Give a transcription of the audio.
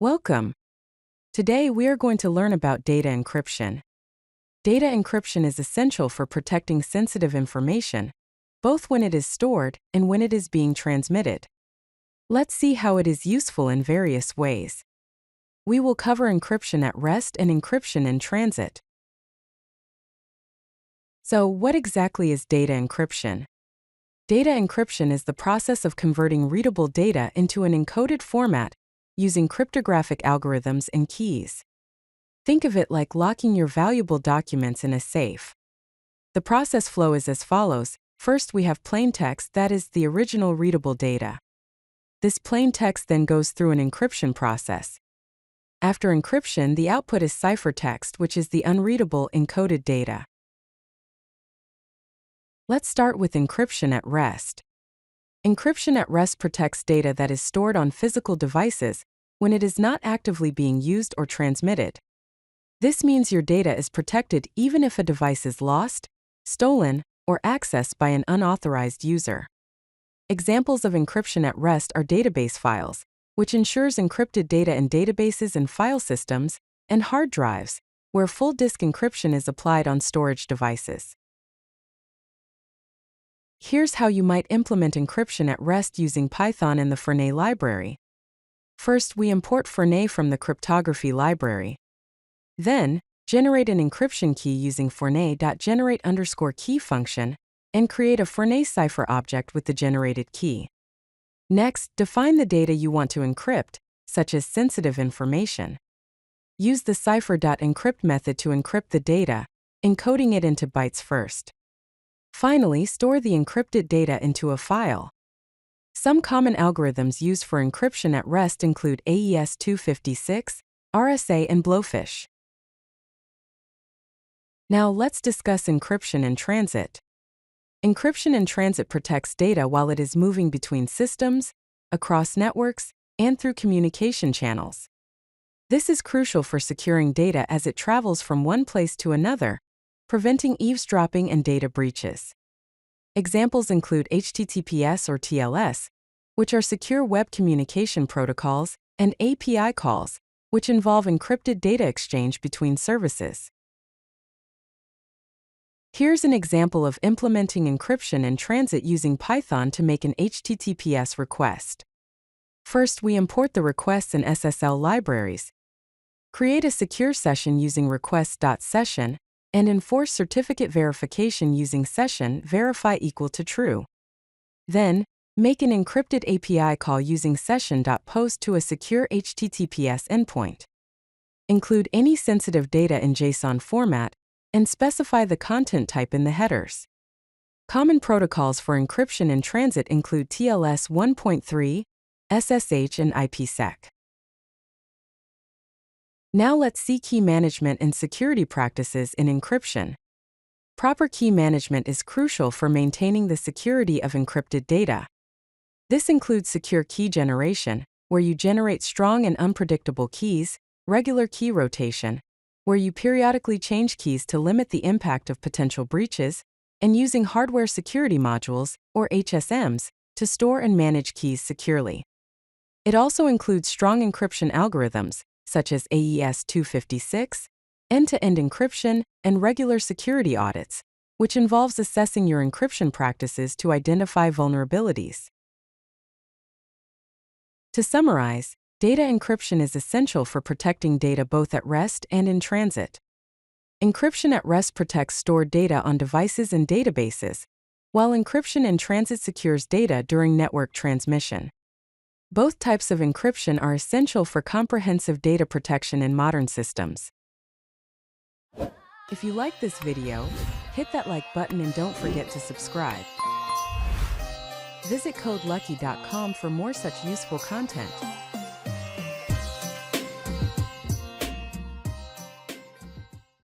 Welcome. Today we are going to learn about data encryption. Data encryption is essential for protecting sensitive information, both when it is stored and when it is being transmitted. Let's see how it is useful in various ways. We will cover encryption at rest and encryption in transit. So, what exactly is data encryption? Data encryption is the process of converting readable data into an encoded format using cryptographic algorithms and keys. Think of it like locking your valuable documents in a safe. The process flow is as follows. First, we have plain text, that is the original readable data. This plain text then goes through an encryption process. After encryption, the output is ciphertext, which is the unreadable encoded data. Let's start with encryption at rest. Encryption at rest protects data that is stored on physical devices when it is not actively being used or transmitted. This means your data is protected even if a device is lost, stolen, or accessed by an unauthorized user. Examples of encryption at rest are database files, which ensures encrypted data in databases and file systems, and hard drives, where full disk encryption is applied on storage devices. Here's how you might implement encryption at rest using Python and the Fernet library. First, we import Fernet from the cryptography library. Then, generate an encryption key using Fernet.generate_key function, and create a Fernet cipher object with the generated key. Next, define the data you want to encrypt, such as sensitive information. Use the cipher.encrypt method to encrypt the data, encoding it into bytes first. Finally, store the encrypted data into a file. Some common algorithms used for encryption at rest include AES-256, RSA, and Blowfish. Now let's discuss encryption in transit. Encryption in transit protects data while it is moving between systems, across networks, and through communication channels. This is crucial for securing data as it travels from one place to another, preventing eavesdropping and data breaches. Examples include HTTPS or TLS, which are secure web communication protocols, and API calls, which involve encrypted data exchange between services. Here's an example of implementing encryption in transit using Python to make an HTTPS request. First, we import the requests and SSL libraries. Create a secure session using request.session, and enforce certificate verification using session verify equal to true. Then, make an encrypted API call using session.post to a secure HTTPS endpoint. Include any sensitive data in JSON format, and specify the content type in the headers. Common protocols for encryption in transit include TLS 1.3, SSH, and IPsec. Now let's see key management and security practices in encryption. Proper key management is crucial for maintaining the security of encrypted data. This includes secure key generation, where you generate strong and unpredictable keys, regular key rotation, where you periodically change keys to limit the impact of potential breaches, and using hardware security modules, or HSMs, to store and manage keys securely. It also includes strong encryption algorithms, such as AES-256, end-to-end encryption, and regular security audits, which involves assessing your encryption practices to identify vulnerabilities. To summarize, data encryption is essential for protecting data both at rest and in transit. Encryption at rest protects stored data on devices and databases, while encryption in transit secures data during network transmission. Both types of encryption are essential for comprehensive data protection in modern systems. If you like this video, hit that like button and don't forget to subscribe. Visit CodeLucky.com for more such useful content.